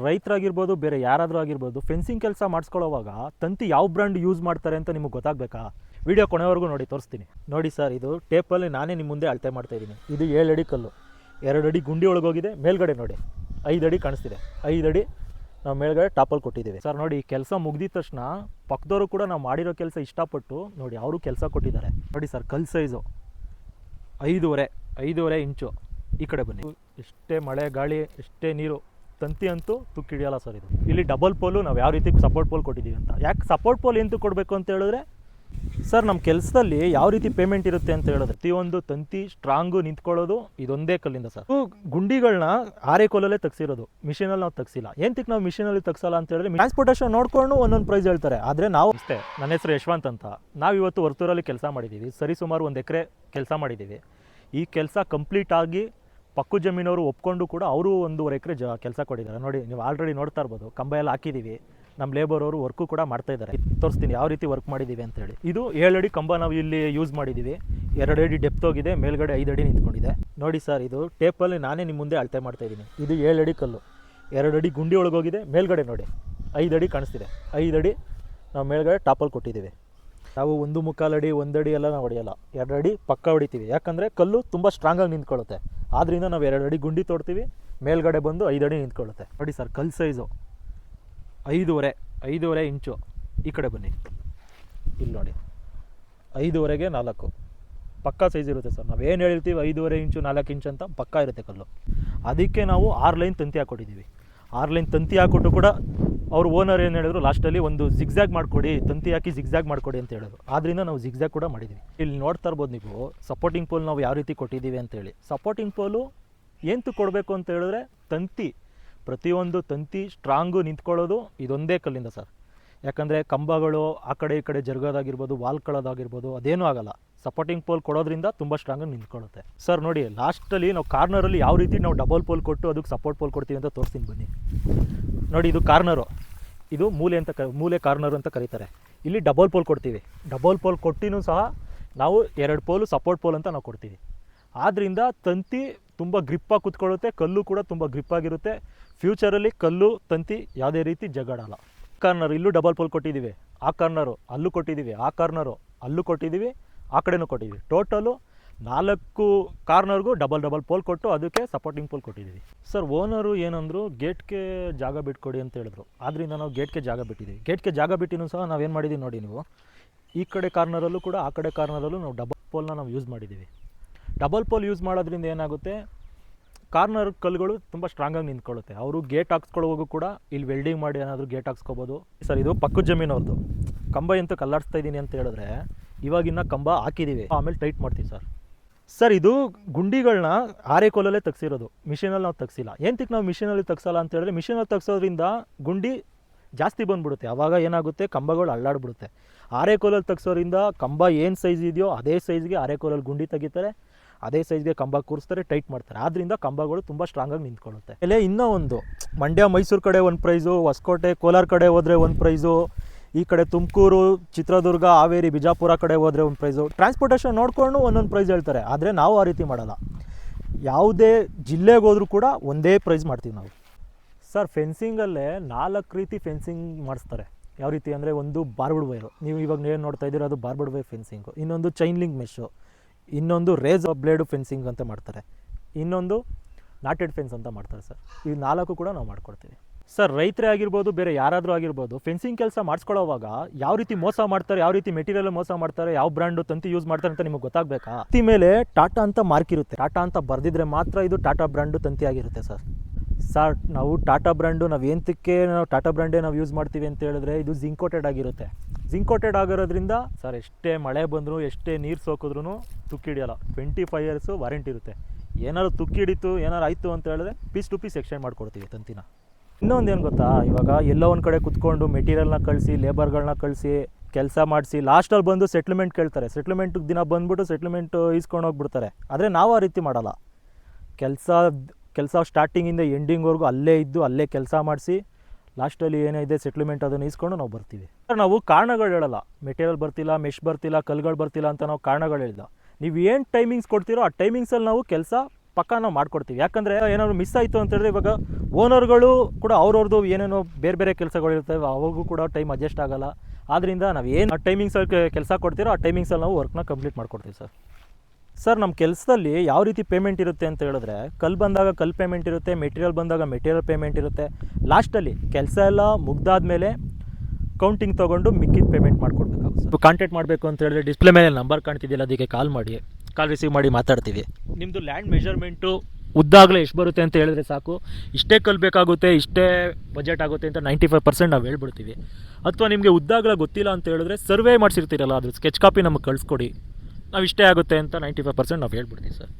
ರೈತರಾಗಿರ್ಬೋದು, ಬೇರೆ ಯಾರಾದರೂ ಆಗಿರ್ಬೋದು, ಫೆನ್ಸಿಂಗ್ ಕೆಲಸ ಮಾಡಿಸ್ಕೊಳ್ಳೋವಾಗ ತಂತಿ ಯಾವ ಬ್ರ್ಯಾಂಡ್ ಯೂಸ್ ಮಾಡ್ತಾರೆ ಅಂತ ನಿಮಗೆ ಗೊತ್ತಾಗಬೇಕಾ? ವಿಡಿಯೋ ಕೊನೆವರೆಗೂ ನೋಡಿ, ತೋರಿಸ್ತೀನಿ. ನೋಡಿ ಸರ್, ಇದು ಟೇಪಲ್ಲಿ ನಾನೇ ನಿಮ್ಮ ಮುಂದೆ ಅಳತೆ ಮಾಡ್ತಾಯಿದ್ದೀನಿ. ಇದು 7 ಅಡಿ ಕಲ್ಲು, 2 ಅಡಿ ಗುಂಡಿ ಒಳಗೋಗಿದೆ. ಮೇಲ್ಗಡೆ ನೋಡಿ 5 ಅಡಿ ಕಾಣಿಸ್ತಿದೆ. 5 ಅಡಿ ನಾವು ಮೇಲ್ಗಡೆ ಟಾಪಲ್ಲಿ ಕೊಟ್ಟಿದ್ದೀವಿ ಸರ್. ನೋಡಿ, ಕೆಲಸ ಮುಗ್ದಿದ ತಕ್ಷಣ ಪಕ್ಕದವರು ಕೂಡ ನಾವು ಮಾಡಿರೋ ಕೆಲಸ ಇಷ್ಟಪಟ್ಟು ನೋಡಿ ಅವರು ಕೆಲಸ ಕೊಟ್ಟಿದ್ದಾರೆ. ನೋಡಿ ಸರ್, ಕಲ್ಲು ಸೈಜು 5.5 ಇಂಚು. ಈ ಕಡೆ ಬನ್ನಿ. ಎಷ್ಟೇ ಮಳೆ ಗಾಳಿ, ಎಷ್ಟೇ ನೀರು, ತಂತಿ ಅಂತೂ ತುಕ್ಕಿಡಿಯಲ್ಲ ಸರ್. ಇದು ಇಲ್ಲಿ ಡಬಲ್ ಪೋಲು ನಾವು ಯಾವ ರೀತಿ ಸಪೋರ್ಟ್ ಪೋಲ್ ಕೊಟ್ಟಿದ್ದೀವಿ ಅಂತ. ಯಾಕೆ ಸಪೋರ್ಟ್ ಪೋಲ್ ಎಂತೂ ಕೊಡಬೇಕು ಅಂತ ಹೇಳಿದ್ರೆ ಸರ್, ನಮ್ಮ ಕೆಲಸದಲ್ಲಿ ಯಾವ ರೀತಿ ಪೇಮೆಂಟ್ ಇರುತ್ತೆ ಅಂತ ಹೇಳಿದ್ರೆ ಪ್ರತಿಯೊಂದು ತಂತಿ ಸ್ಟ್ರಾಂಗು ನಿಂತ್ಕೊಳ್ಳೋದು ಇದೊಂದೇ ಕಲ್ಲಿಂದ ಸರ್. ಗುಂಡಿಗಳನ್ನ ಆರೆ ಕೋಲಲ್ಲೇ ತೆಗ್ಸಿರೋದು, ಮಿಷಿನಲ್ಲಿ ನಾವು ತೆಗ್ಸಿಲ್ಲ. ಏನಕ್ಕೆ ನಾವು ಮಿಷಿನಲ್ಲಿ ತೆಗ್ಸಲ್ಲ ಅಂತ ಹೇಳಿದ್ರೆ ಟ್ರಾನ್ಸ್ಪೋರ್ಟೇಷನ್ ನೋಡ್ಕೊಂಡು ಒಂದೊಂದು ಪ್ರೈಸ್ ಹೇಳ್ತಾರೆ. ಆದರೆ ನಾವು ಅಷ್ಟೇ, ನನ್ನ ಹೆಸರು ಯಶವಂತ್ ಅಂತ. ನಾವು ಇವತ್ತು ವರ್ತೂರಲ್ಲಿ ಕೆಲಸ ಮಾಡಿದ್ದೀವಿ. ಸರಿಸುಮಾರು 1 ಎಕರೆ ಕೆಲಸ ಮಾಡಿದ್ದೀವಿ. ಈ ಕೆಲಸ ಕಂಪ್ಲೀಟ್ ಆಗಿ ಪಕ್ಕದ ಜಮೀನವರು ಒಪ್ಕೊಂಡು ಕೂಡ ಅವರು 1.5 ಎಕರೆ ಕೆಲಸ ಕೊಟ್ಟಿದ್ದಾರೆ. ನೋಡಿ, ನೀವು ಆಲ್ರೆಡಿ ನೋಡ್ತಾ ಇರ್ಬೋದು, ಕಂಬ ಎಲ್ಲ ಹಾಕಿದ್ದೀವಿ. ನಮ್ಮ ಲೇಬರ್ ಅವರು ವರ್ಕು ಕೂಡ ಮಾಡ್ತಾ ಇದ್ದಾರೆ. ತೋರಿಸ್ತೀನಿ ಯಾವ ರೀತಿ ವರ್ಕ್ ಮಾಡಿದ್ದೀವಿ ಅಂತೇಳಿ. ಇದು 7 ಅಡಿ ಕಂಬ ನಾವು ಇಲ್ಲಿ ಯೂಸ್ ಮಾಡಿದ್ದೀವಿ. 2 ಅಡಿ ಡೆಪ್ತ್ ಹೋಗಿದೆ, ಮೇಲ್ಗಡೆ 5 ಅಡಿ ನಿಂತ್ಕೊಂಡಿದೆ. ನೋಡಿ ಸರ್, ಇದು ಟೇಪಲ್ಲಿ ನಾನೇ ನಿಮ್ಮ ಮುಂದೆ ಅಳತೆ ಮಾಡ್ತಾ ಇದ್ದೀನಿ. ಇದು 7 ಅಡಿ ಕಲ್ಲು, 2 ಅಡಿ ಗುಂಡಿ ಒಳಗೋಗಿದೆ. ಮೇಲ್ಗಡೆ ನೋಡಿ 5 ಅಡಿ ಕಾಣಿಸ್ತಿದೆ. 5 ಅಡಿ ನಾವು ಮೇಲ್ಗಡೆ ಟಾಪಲ್ಲಿ ಕೊಟ್ಟಿದ್ದೀವಿ. ನಾವು 1.25 ಅಡಿ 1 ಅಡಿ ಎಲ್ಲ ನಾವು ಹೊಡೆಯಲ್ಲ, 2 ಅಡಿ ಪಕ್ಕ ಹೊಡಿತೀವಿ. ಯಾಕಂದರೆ ಕಲ್ಲು ತುಂಬ ಸ್ಟ್ರಾಂಗಾಗಿ ನಿಂತ್ಕೊಳ್ಳುತ್ತೆ. ಆದ್ದರಿಂದ ನಾವು 2 ಅಡಿ ಗುಂಡಿ ತೋಡ್ತೀವಿ, ಮೇಲ್ಗಡೆ ಬಂದು 5 ಅಡಿ ನಿಂತ್ಕೊಳ್ಳುತ್ತೆ. ನೋಡಿ ಸರ್, ಕಲ್ಲು ಸೈಜು 5.5 ಇಂಚು. ಈ ಕಡೆ ಬನ್ನಿ. ಇಲ್ಲಿ ನೋಡಿ 5.5ಗೆ 4 ಪಕ್ಕಾ ಸೈಜ್ ಇರುತ್ತೆ ಸರ್. ನಾವು ಏನು ಹೇಳ್ತೀವಿ 5.5 ಇಂಚು 4 ಇಂಚು ಅಂತ ಪಕ್ಕಾ ಇರುತ್ತೆ ಕಲ್ಲು. ಅದಕ್ಕೆ ನಾವು 6 ಲೈನ್ ತಂತಿ ಹಾಕ್ಕೊಟ್ಟಿದ್ದೀವಿ. 6 ಲೈನ್ ತಂತಿ ಹಾಕ್ಕೊಟ್ಟು ಕೂಡ ಅವ್ರು ಓನರ್ ಏನು ಹೇಳಿದ್ರು, ಲಾಸ್ಟಲ್ಲಿ ಒಂದು ಜಿಗ್ಜ್ಯಾಗ್ ಮಾಡಿಕೊಡಿ, ತಂತಿ ಹಾಕಿ ಜಿಗ್ಜ್ಯಾಗ್ ಮಾಡಿಕೊಡಿ ಅಂತ ಹೇಳಿದ್ರು. ಆದ್ದರಿಂದ ನಾವು ಜಿಗ್ಜ್ಯಾಗ್ ಕೂಡ ಮಾಡಿದ್ದೀವಿ. ಇಲ್ಲಿ ನೋಡ್ತಾ ಇರ್ಬೋದು ನೀವು, ಸಪೋರ್ಟಿಂಗ್ ಪೋಲ್ ನಾವು ಯಾವ ರೀತಿ ಕೊಟ್ಟಿದ್ದೀವಿ ಅಂತೇಳಿ. ಸಪೋರ್ಟಿಂಗ್ ಪೋಲು ಎಂತೂ ಕೊಡಬೇಕು ಅಂತ ಹೇಳಿದ್ರೆ ತಂತಿ, ಪ್ರತಿಯೊಂದು ತಂತಿ ಸ್ಟ್ರಾಂಗು ನಿಂತ್ಕೊಳ್ಳೋದು ಇದೊಂದೇ ಕಲ್ಲಿಂದ ಸರ್. ಯಾಕಂದರೆ ಕಂಬಗಳು ಆ ಕಡೆ ಈ ಕಡೆ ಜರುಗೋದಾಗಿರ್ಬೋದು, ವಾಲ್ಕೊಳ್ಳೋದಾಗಿರ್ಬೋದು, ಅದೇನೂ ಆಗಲ್ಲ. ಸಪೋರ್ಟಿಂಗ್ ಪೋಲ್ ಕೊಡೋದ್ರಿಂದ ತುಂಬ ಸ್ಟ್ರಾಂಗಾಗಿ ನಿಂತ್ಕೊಳ್ಳುತ್ತೆ ಸರ್. ನೋಡಿ, ಲಾಸ್ಟಲ್ಲಿ ನಾವು ಕಾರ್ನರಲ್ಲಿ ಯಾವ ರೀತಿ ನಾವು ಡಬಲ್ ಪೋಲ್ ಕೊಟ್ಟು ಅದಕ್ಕೆ ಸಪೋರ್ಟ್ ಪೋಲ್ ಕೊಡ್ತೀವಿ ಅಂತ ತೋರಿಸ್ತೀನಿ ಬನ್ನಿ. ನೋಡಿ, ಇದು ಕಾರ್ನರು, ಇದು ಮೂಲೆ ಕಾರ್ನರು ಅಂತ ಕರೀತಾರೆ. ಇಲ್ಲಿ ಡಬಲ್ ಪೋಲ್ ಕೊಡ್ತೀವಿ. ಡಬಲ್ ಪೋಲ್ ಕೊಟ್ಟಿನೂ ಸಹ ನಾವು 2 ಪೋಲು ಸಪೋರ್ಟ್ ಪೋಲ್ ಅಂತ ನಾವು ಕೊಡ್ತೀವಿ. ಆದ್ದರಿಂದ ತಂತಿ ತುಂಬ ಗ್ರಿಪ್ಪಾಗಿ ಕೂತ್ಕೊಳ್ಳುತ್ತೆ, ಕಲ್ಲು ಕೂಡ ತುಂಬ ಗ್ರಿಪ್ಪಾಗಿರುತ್ತೆ. ಫ್ಯೂಚರಲ್ಲಿ ಕಲ್ಲು ತಂತಿ ಯಾವುದೇ ರೀತಿ ಜಗಾಡಲ್ಲ. ಕಾರ್ನರ್ ಇಲ್ಲೂ ಡಬಲ್ ಪೋಲ್ ಕೊಟ್ಟಿದ್ದೀವಿ, ಆ ಕಾರ್ನರು ಅಲ್ಲೂ ಕೊಟ್ಟಿದ್ದೀವಿ, ಆ ಕಾರ್ನರು ಅಲ್ಲೂ ಕೊಟ್ಟಿದ್ದೀವಿ, ಆ ಕಡೆನೂ ಕೊಟ್ಟಿದ್ದೀವಿ. ಟೋಟಲು 4 ಕಾರ್ನರ್ಗೂ ಡಬಲ್ ಪೋಲ್ ಕೊಟ್ಟು ಅದಕ್ಕೆ ಸಪೋರ್ಟಿಂಗ್ ಪೋಲ್ ಕೊಟ್ಟಿದ್ದೀವಿ ಸರ್. ಓನರು ಏನಂದ್ರು, ಗೇಟ್ಗೆ ಜಾಗ ಬಿಟ್ಕೊಡಿ ಅಂತ ಹೇಳಿದ್ರು. ಆದ್ದರಿಂದ ನಾವು ಗೇಟ್ಗೆ ಜಾಗ ಬಿಟ್ಟಿದ್ದೀವಿ. ಗೇಟ್ಗೆ ಜಾಗ ಬಿಟ್ಟಿನೂ ಸಹ ನಾವೇನು ಮಾಡಿದ್ದೀವಿ ನೋಡಿ, ನೀವು ಈ ಕಡೆ ಕಾರ್ನರಲ್ಲೂ ಕೂಡ ಆ ಕಡೆ ಕಾರ್ನರಲ್ಲೂ ನಾವು ಡಬಲ್ ಪೋಲ್ನ ನಾವು ಯೂಸ್ ಮಾಡಿದ್ದೀವಿ. ಡಬಲ್ ಪೋಲ್ ಯೂಸ್ ಮಾಡೋದ್ರಿಂದ ಏನಾಗುತ್ತೆ, ಕಾರ್ನರ್ ಕಲ್ಲುಗಳು ತುಂಬ ಸ್ಟ್ರಾಂಗಾಗಿ ನಿಂತ್ಕೊಳ್ಳುತ್ತೆ. ಅವರು ಗೇಟ್ ಹಾಕ್ಸ್ಕೊಳ್ಳೋವಾಗೂ ಕೂಡ ಇಲ್ಲಿ ವೆಲ್ಡಿಂಗ್ ಮಾಡಿ ಏನಾದರೂ ಗೇಟ್ ಹಾಕ್ಸ್ಕೊಬೋದು ಸರ್. ಇದು ಪಕ್ಕದ ಜಮೀನವ್ರದ್ದು ಕಂಬ ಎಂತ ಕಲ್ಲಾಡಿಸ್ತಾ ಇದ್ದೀನಿ ಅಂತ ಹೇಳಿದ್ರೆ, ಇವಾಗಿನ್ನ ಕಂಬ ಹಾಕಿದ್ದೀವಿ, ಆಮೇಲೆ ಟೈಟ್ ಮಾಡ್ತೀವಿ ಸರ್. ಸರ್, ಇದು ಗುಂಡಿಗಳನ್ನ ಆರೆ ಕೋಲಲ್ಲೇ ತೆಗ್ಸಿರೋದು, ಮಿಷಿನಲ್ಲಿ ನಾವು ತೆಗ್ಸಿಲ್ಲ. ಏನಕ್ಕೆ ನಾವು ಮಿಷಿನಲ್ಲಿ ತೆಗ್ಸಲ್ಲ ಅಂತ ಹೇಳಿದ್ರೆ, ಮಿಷಿನಲ್ಲಿ ತೆಗ್ಸೋದ್ರಿಂದ ಗುಂಡಿ ಜಾಸ್ತಿ ಬಂದುಬಿಡುತ್ತೆ. ಆವಾಗ ಏನಾಗುತ್ತೆ, ಕಂಬಗಳು ಅಲ್ಲಾಡ್ಬಿಡುತ್ತೆ. ಆರೆ ಕೋಲಲ್ಲಿ ತೆಗ್ಸೋದ್ರಿಂದ ಕಂಬ ಏನು ಸೈಜ್ ಇದೆಯೋ ಅದೇ ಸೈಜ್ಗೆ ಆರೆ ಕೋಲಲ್ಲಿ ಗುಂಡಿ ತೆಗಿತಾರೆ, ಅದೇ ಸೈಜ್ಗೆ ಕಂಬ ಕೂರಿಸ್ತಾರೆ, ಟೈಟ್ ಮಾಡ್ತಾರೆ. ಆದ್ದರಿಂದ ಕಂಬಗಳು ತುಂಬ ಸ್ಟ್ರಾಂಗಾಗಿ ನಿಂತ್ಕೊಳ್ಳುತ್ತೆ. ಆಮೇಲೆ ಇನ್ನೂ ಒಂದು, ಮಂಡ್ಯ ಮೈಸೂರು ಕಡೆ ಒಂದು ಪ್ರೈಸು, ಹೊಸಕೋಟೆ ಕೋಲಾರ ಕಡೆ ಹೋದರೆ ಒಂದು ಪ್ರೈಸು, ಈ ಕಡೆ ತುಮಕೂರು ಚಿತ್ರದುರ್ಗ ಹಾವೇರಿ ಬಿಜಾಪುರ ಕಡೆ ಹೋದರೆ ಒಂದು ಪ್ರೈಸು. ಟ್ರಾನ್ಸ್ಪೋರ್ಟೇಷನ್ ನೋಡಿಕೊಂಡು ಒಂದೊಂದು ಪ್ರೈಸ್ ಹೇಳ್ತಾರೆ. ಆದರೆ ನಾವು ಆ ರೀತಿ ಮಾಡಲ್ಲ. ಯಾವುದೇ ಜಿಲ್ಲೆಗೆ ಹೋದರೂ ಕೂಡ ಒಂದೇ ಪ್ರೈಸ್ ಮಾಡ್ತೀವಿ ನಾವು ಸರ್. ಫೆನ್ಸಿಂಗಲ್ಲೇ 4 ರೀತಿ ಫೆನ್ಸಿಂಗ್ ಮಾಡಿಸ್ತಾರೆ. ಯಾವ ರೀತಿ ಅಂದರೆ, ಒಂದು ಬಾರ್ಬಡ್ ವೈರು, ನೀವು ಇವಾಗ ಏನು ನೋಡ್ತಾ ಇದ್ದೀರೋ ಅದು ಬಾರ್ಬಡ್ ವೈರ್ ಫೆನ್ಸಿಂಗು. ಇನ್ನೊಂದು ಚೈನ್ ಲಿಂಕ್ ಮೆಶ್ಶು, ಇನ್ನೊಂದು ರೇಸ್ ಬ್ಲೇಡು ಫೆನ್ಸಿಂಗ್ ಅಂತ ಮಾಡ್ತಾರೆ, ಇನ್ನೊಂದು ನಾಟೆಡ್ ಫೆನ್ಸ್ ಅಂತ ಮಾಡ್ತಾರೆ ಸರ್. ಈ 4 ಕೂಡ ನಾವು ಮಾಡ್ಕೊಡ್ತೀವಿ ಸರ್. ರೈತರೇ ಆಗಿರ್ಬೋದು, ಬೇರೆ ಯಾರಾದರೂ ಆಗಿರ್ಬೋದು, ಫೆನ್ಸಿಂಗ್ ಕೆಲಸ ಮಾಡಿಸ್ಕೊಳ್ಳೋವಾಗ ಯಾವ ರೀತಿ ಮೋಸ ಮಾಡ್ತಾರೆ, ಯಾವ ರೀತಿ ಮೆಟೀರಿಯಲ್ ಮೋಸ ಮಾಡ್ತಾರೆ, ಯಾವ ಬ್ರ್ಯಾಂಡು ತಂತಿ ಯೂಸ್ ಮಾಡ್ತಾರೆ ಅಂತ ನಿಮಗೆ ಗೊತ್ತಾಗಬೇಕಾ? ತಂತಿ ಮೇಲೆ ಟಾಟಾ ಅಂತ ಮಾರ್ಕ್ ಇರುತ್ತೆ. ಟಾಟಾ ಅಂತ ಬರೆದಿದ್ರೆ ಮಾತ್ರ ಇದು ಟಾಟಾ ಬ್ರ್ಯಾಂಡು ತಂತಿ ಆಗಿರುತ್ತೆ ಸರ್. ಸರ್, ನಾವು ಟಾಟಾ ಬ್ರ್ಯಾಂಡು ನಾವು ಏನಕ್ಕೆ ನಾವು ಟಾಟಾ ಬ್ರ್ಯಾಂಡೇ ನಾವು ಯೂಸ್ ಮಾಡ್ತೀವಿ ಅಂತ ಹೇಳಿದ್ರೆ, ಇದು ಜಿಂಕ್ ಕೋಟೆಡ್ ಆಗಿರುತ್ತೆ. ಜಿಂಕ್ ಕೋಟೆಡ್ ಆಗಿರೋದ್ರಿಂದ ಸರ್, ಎಷ್ಟೇ ಮಳೆ ಬಂದರೂ ಎಷ್ಟೇ ನೀರು ಸೋಕಿದ್ರೂ ತುಕ್ಕಿಡಿಯಲ್ಲ. 25 ಇಯರ್ಸು ವಾರಂಟಿ ಇರುತ್ತೆ. ಏನಾದ್ರು ತುಕ್ಕಿಡಿತು, ಏನಾರು ಆಯಿತು ಅಂತ ಹೇಳಿದ್ರೆ ಪೀಸ್ ಟು ಪೀಸ್ ಎಕ್ಸ್ಚೇಂಜ್ ಮಾಡ್ಕೊಡ್ತೀವಿ ತಂತಿನ. ಇನ್ನೊಂದು ಏನು ಗೊತ್ತಾ, ಇವಾಗ ಎಲ್ಲೋ ಒಂದು ಕಡೆ ಕುತ್ಕೊಂಡು ಮೆಟೀರಿಯಲ್ನ ಕಳಿಸಿ, ಲೇಬರ್ಗಳನ್ನ ಕಳಿಸಿ, ಕೆಲಸ ಮಾಡಿಸಿ, ಲಾಸ್ಟಲ್ಲಿ ಬಂದು ಸೆಟ್ಲ್ಮೆಂಟ್ ಕೇಳ್ತಾರೆ. ಸೆಟ್ಲ್ಮೆಂಟ್ಗೆ ದಿನ ಬಂದುಬಿಟ್ಟು ಸೆಟ್ಲ್ಮೆಂಟ್ ಈಸ್ಕೊಂಡು ಹೋಗ್ಬಿಡ್ತಾರೆ. ಆದರೆ ನಾವು ಆ ರೀತಿ ಮಾಡಲ್ಲ. ಕೆಲಸ ಸ್ಟಾರ್ಟಿಂಗಿಂದ ಎಂಡಿಂಗ್ವರೆಗೂ ಅಲ್ಲೇ ಇದ್ದು ಅಲ್ಲೇ ಕೆಲಸ ಮಾಡಿಸಿ, ಲಾಸ್ಟಲ್ಲಿ ಏನಿದೆ ಸೆಟ್ಲ್ಮೆಂಟ್ ಅದನ್ನು ಈಸ್ಕೊಂಡು ನಾವು ಬರ್ತೀವಿ. ನಾವು ಕಾರಣಗಳು ಹೇಳಲ್ಲ, ಮೆಟೀರಿಯಲ್ ಬರ್ತಿಲ್ಲ, ಮೆಶ್ ಬರ್ತಿಲ್ಲ, ಕಲ್ಗಳು ಬರ್ತಿಲ್ಲ ಅಂತ ನಾವು ಕಾರಣಗಳು ಹೇಳಿಲ್ಲ. ನೀವು ಏನು ಟೈಮಿಂಗ್ಸ್ ಕೊಡ್ತೀರೋ ಆ ಟೈಮಿಂಗ್ಸಲ್ಲಿ ನಾವು ಕೆಲಸ ಪಕ್ಕ ನಾವು ಮಾಡ್ಕೊಡ್ತೀವಿ. ಯಾಕಂದರೆ ಏನಾದ್ರು ಮಿಸ್ ಆಯಿತು ಅಂತ ಹೇಳಿದ್ರೆ ಇವಾಗ ಓನರ್ಗಳು ಕೂಡ ಅವ್ರವ್ರದ್ದು ಏನೇನೋ ಬೇರೆ ಬೇರೆ ಕೆಲಸಗಳಿರ್ತವೆ, ಅವಾಗೂ ಕೂಡ ಟೈಮ್ ಅಡ್ಜಸ್ಟ್ ಆಗಲ್ಲ. ಆದ್ದರಿಂದ ನಾವು ಏನು ಟೈಮಿಂಗ್ಸಲ್ಲಿ ಕೆಲಸ ಕೊಡ್ತೀರೋ ಆ ಟೈಮಿಂಗ್ಸಲ್ಲಿ ನಾವು ವರ್ಕ್ನ ಕಂಪ್ಲೀಟ್ ಮಾಡ್ಕೊಡ್ತೀವಿ ಸರ್. ಸರ್ ನಮ್ಮ ಕೆಲಸದಲ್ಲಿ ಯಾವ ರೀತಿ ಪೇಮೆಂಟ್ ಇರುತ್ತೆ ಅಂತ ಹೇಳಿದ್ರೆ, ಕಲ್ಲು ಬಂದಾಗ ಕಲ್ಲು ಪೇಮೆಂಟ್ ಇರುತ್ತೆ, ಮೆಟೀರಿಯಲ್ ಬಂದಾಗ ಮೆಟೀರಿಯಲ್ ಪೇಮೆಂಟ್ ಇರುತ್ತೆ. ಲಾಸ್ಟಲ್ಲಿ ಕೆಲಸ ಎಲ್ಲ ಮುಗ್ದಾದ್ಮೇಲೆ ಕೌಂಟಿಂಗ್ ತೊಗೊಂಡು ಮಿಕ್ಕಿದ ಪೇಮೆಂಟ್ ಮಾಡ್ಕೊಡ್ಬೇಕಾಗುತ್ತೆ. ಕಾಂಟ್ಯಾಕ್ಟ್ ಮಾಡಬೇಕು ಅಂತ ಹೇಳಿದ್ರೆ ಡಿಸ್ಪ್ಲೇ ಮೇಲೆ ನಂಬರ್ ಕಾಣ್ತಿದ್ದಿಲ್ಲ, ಅದಕ್ಕೆ ಕಾಲ್ ಮಾಡಿ, ಕಾಲ್ ರಿಸೀವ್ ಮಾಡಿ ಮಾತಾಡ್ತೀವಿ. ನಿಮ್ಮದು ಲ್ಯಾಂಡ್ ಮೆಜರ್ಮೆಂಟು ಉದ್ದಾಗಲೇ ಎಷ್ಟು ಬರುತ್ತೆ ಅಂತ ಹೇಳಿದ್ರೆ ಸಾಕು. ಇಷ್ಟೇ ಕಲ್ಲು ಬೇಕಾಗುತ್ತೆ, ಇಷ್ಟೇ ಬಜೆಟ್ ಆಗುತ್ತೆ ಅಂತ 95% ನಾವು ಹೇಳ್ಬಿಡ್ತೀವಿ. ಅಥವಾ ನಿಮಗೆ ಉದ್ದಾಗಲೇ ಗೊತ್ತಿಲ್ಲ ಅಂತ ಹೇಳಿದ್ರೆ ಸರ್ವೆ ಮಾಡಿಸಿರ್ತೀರಲ್ಲ, ಅದ್ರ ಸ್ಕೆಚ್ ಕಾಪಿ ನಮಗೆ ಕಳಿಸ್ಕೊಡಿ, ನಾವು ಇಷ್ಟೇ ಆಗುತ್ತೆ ಅಂತ 95% ನಾವು ಹೇಳ್ಬಿಡ್ತೀವಿ ಸರ್.